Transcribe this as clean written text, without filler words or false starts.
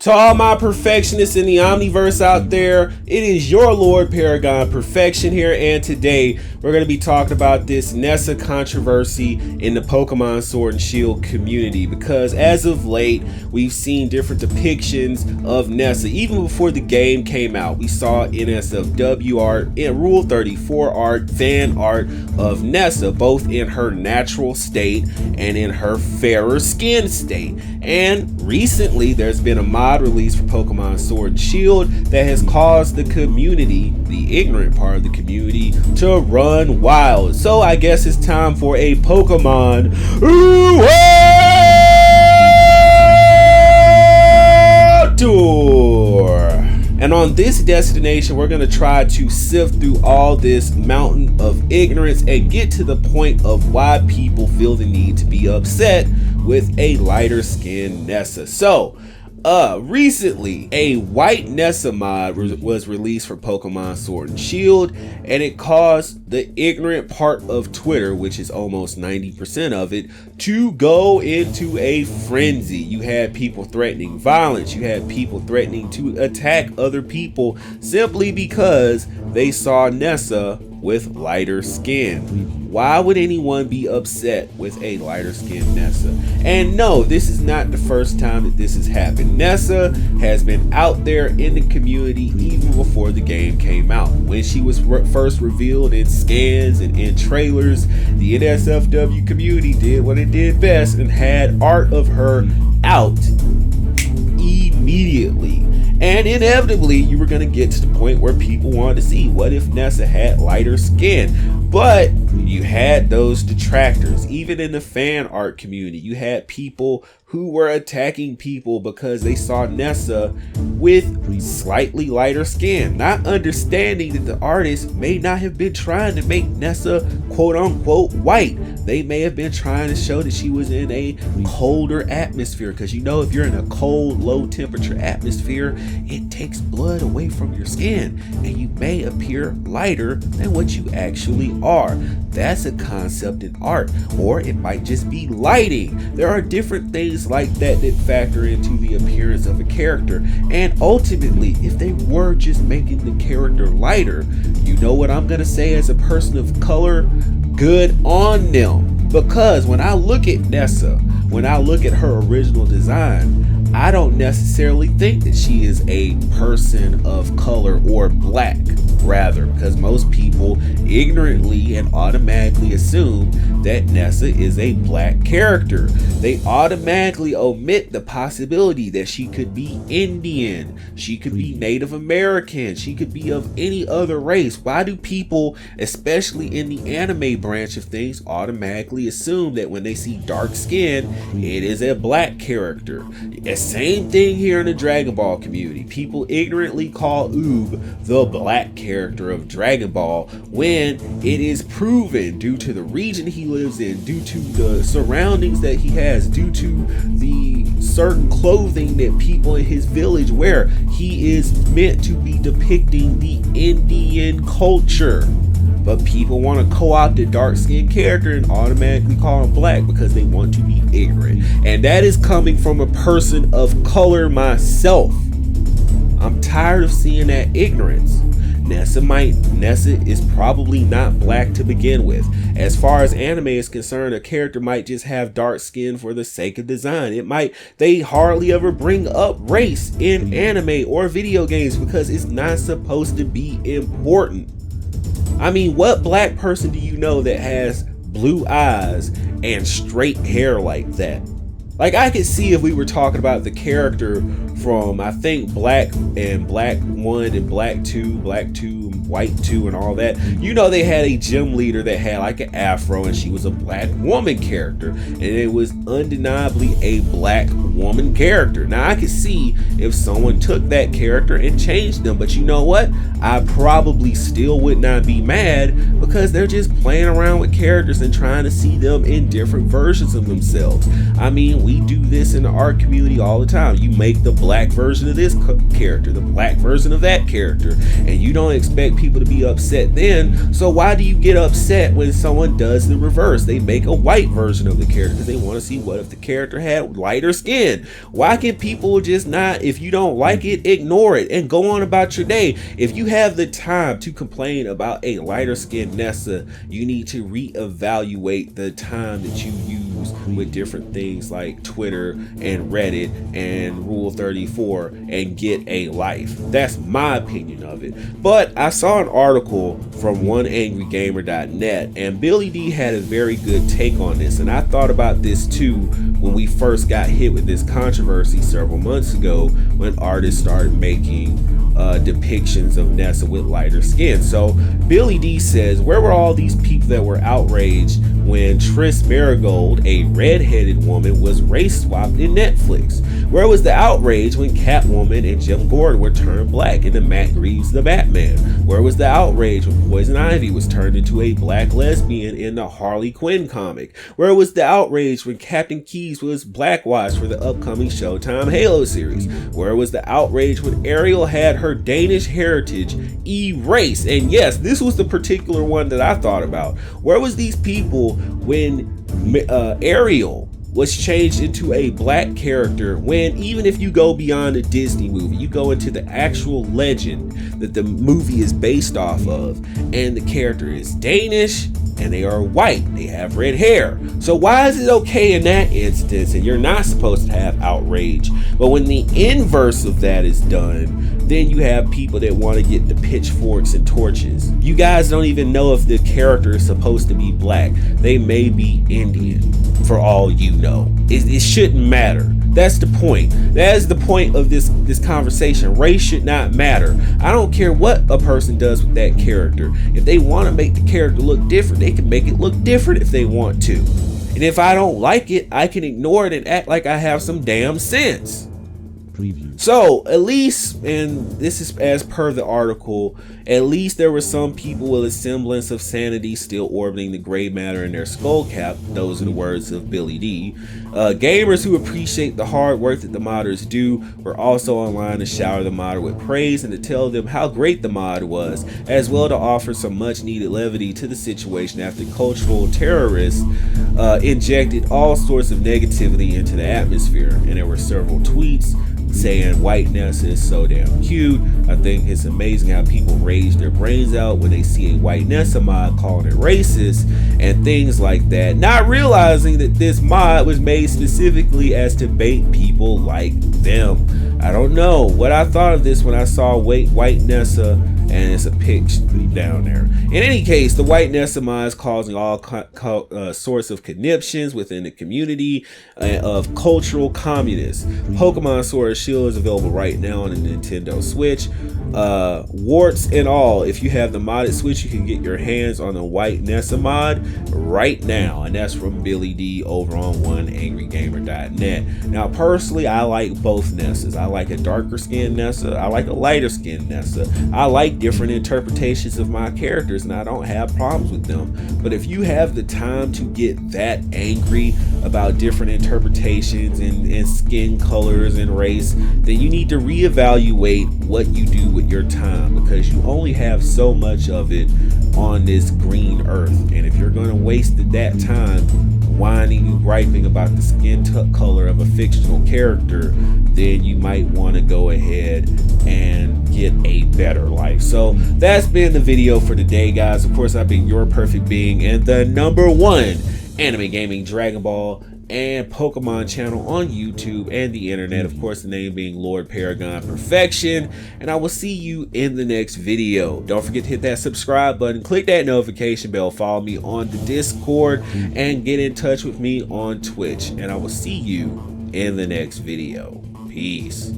To all my perfectionists in the Omniverse out there, it is your Lord Paragon Perfection here, and today we're going to be talking about this Nessa controversy in the Pokemon Sword and Shield community, because as of late we've seen different depictions of Nessa. Even before the game came out, we saw NSFW art and Rule 34 art, fan art of Nessa, both in her natural state and in her fairer skin state. And recently there's been a mod release for Pokemon Sword and Shield that has caused the community, the ignorant part of the community, to run wild. So I guess it's time for a Pokemon tour. And on this destination, we're going to try to sift through all this mountain of ignorance and get to the point of why people feel the need to be upset with a lighter skinned Nessa. So recently a white Nessa mod was released for Pokemon Sword and Shield, and it caused the ignorant part of Twitter, which is almost 90% of it, to go into a frenzy. You had people threatening violence, you had people threatening to attack other people simply because they saw Nessa with lighter skin. Why would anyone be upset with a lighter skinned Nessa? And no, this is not the first time that this has happened. Nessa has been out there in the community even before the game came out. When she was first revealed in scans and in trailers, the NSFW community did what it did best and had art of her out immediately. And inevitably, you were going to get to the point where people wanted to see, what if Nessa had lighter skin? But you had those detractors. Even in the fan art community, you had people who were attacking people because they saw Nessa with slightly lighter skin, not understanding that the artist may not have been trying to make Nessa quote unquote white. They may have been trying to show that she was in a colder atmosphere, because you know, if you're in a cold, low temperature atmosphere, it takes blood away from your skin and you may appear lighter than what you actually are. That's a concept in art, or it might just be lighting. There are different things like that that factor into the appearance of a character, and ultimately, if they were just making the character lighter, you know what I'm gonna say as a person of color? Good on them. Because when I look at Nessa, when I look at her original design, I don't necessarily think that she is a person of color or black, rather, because most people ignorantly and automatically assume that Nessa is a black character. They automatically omit the possibility that she could be Indian, she could be Native American, she could be of any other race. Why do people, especially in the anime branch of things, automatically assume that when they see dark skin, it is a black character? Same thing here in the Dragon Ball community. People ignorantly call Oob the black character of Dragon Ball, when it is proven, due to the region he lives in, due to the surroundings that he has, due to the certain clothing that people in his village wear, he is meant to be depicting the Indian culture. But people want to co-opt a dark-skinned character and automatically call him black because they want to be ignorant. And that is coming from a person of color myself. I'm tired of seeing that ignorance. Nessa is probably not black to begin with. As far as anime is concerned, a character might just have dark skin for the sake of design. They hardly ever bring up race in anime or video games because it's not supposed to be important. I mean, what black person do you know that has blue eyes and straight hair like that? Like, I could see if we were talking about the character from, I think, Black and Black 1 and Black 2, Black 2, White 2 and all that. You know, they had a gym leader that had like an afro and she was a black woman character. And it was undeniably a black woman character. Now, I could see if someone took that character and changed them. But you know what? I probably still would not be mad, because they're just playing around with characters and trying to see them in different versions of themselves. I mean, and we do this in the art community all the time. You make the black version of this character, the black version of that character, and you don't expect people to be upset then. So why do you get upset when someone does the reverse? They make a white version of the character because they want to see what if the character had lighter skin. Why can people just not, if you don't like it, ignore it and go on about your day? If you have the time to complain about a lighter skinned Nessa, you need to reevaluate the time that you use with different things like Twitter and Reddit and Rule 34 and get a life. That's my opinion of it. But I saw an article from oneangrygamer.net, and Billy D had a very good take on this, and I thought about this too when we first got hit with this controversy several months ago when artists started making depictions of Nessa with lighter skin. So Billy D says, where were all these people that were outraged when Triss Marigold, a red-headed woman, was race swapped in Netflix? Where was the outrage when Catwoman and Jim Gordon were turned black in the Matt Reeves' The Batman? Where was the outrage when Poison Ivy was turned into a black lesbian in the Harley Quinn comic? Where was the outrage when Captain Keyes was blackwashed for the upcoming Showtime Halo series? Where was the outrage when Ariel had her Danish heritage erased? And yes, this was the particular one that I thought about. Where was these people when Ariel was changed into a black character, when even if you go beyond a Disney movie, you go into the actual legend that the movie is based off of, and the character is Danish and they are white, they have red hair. So why is it okay in that instance and you're not supposed to have outrage? But when the inverse of that is done, then you have people that want to get the pitchforks and torches. You guys don't even know if the character is supposed to be black. They may be Indian, for all you know. It shouldn't matter. That's the point. That is the point of this conversation. Race should not matter. I don't care what a person does with that character. If they want to make the character look different, they can make it look different if they want to. And if I don't like it, I can ignore it and act like I have some damn sense. Preview. So at least, and this is as per the article, at least there were some people with a semblance of sanity still orbiting the gray matter in their skull cap. Those are the words of Billy D. Gamers who appreciate the hard work that the modders do were also online to shower the modder with praise and to tell them how great the mod was, as well to offer some much needed levity to the situation after cultural terrorists injected all sorts of negativity into the atmosphere. And there were several tweets saying white Nessa is so damn cute. I think it's amazing how people rage their brains out when they see a white Nessa mod calling it racist and things like that, not realizing that this mod was made specifically as to bait people like them. I don't know what I thought of this when I saw white Nessa, and it's a pic down there. In any case, the white Nessa mod is causing all sorts of conniptions within the community of cultural communists. Pokemon Sword and Shield is available right now on the Nintendo Switch. Warts and all, if you have the modded Switch, you can get your hands on the white Nessa mod right now, and that's from Billy D over on oneangrygamer.net. Now personally, I like both Nessas. I like a darker skinned Nessa, I like a lighter skinned Nessa. I like different interpretations of my characters and I don't have problems with them. But if you have the time to get that angry about different interpretations and skin colors and race, then you need to reevaluate what you do with your time, because you only have so much of it on this green earth. And if you're going to waste that time whining and griping about the skin color of a fictional character, then you might want to go ahead and get a better life. So that's been the video for today, guys. Of course, I've been your perfect being and the #1 anime gaming Dragon Ball and Pokemon channel on YouTube and the internet. Of course, the name being Lord Paragon Perfection. And I will see you in the next video. Don't forget to hit that subscribe button, click that notification bell, follow me on the Discord, and get in touch with me on Twitch. And I will see you in the next video. Peace.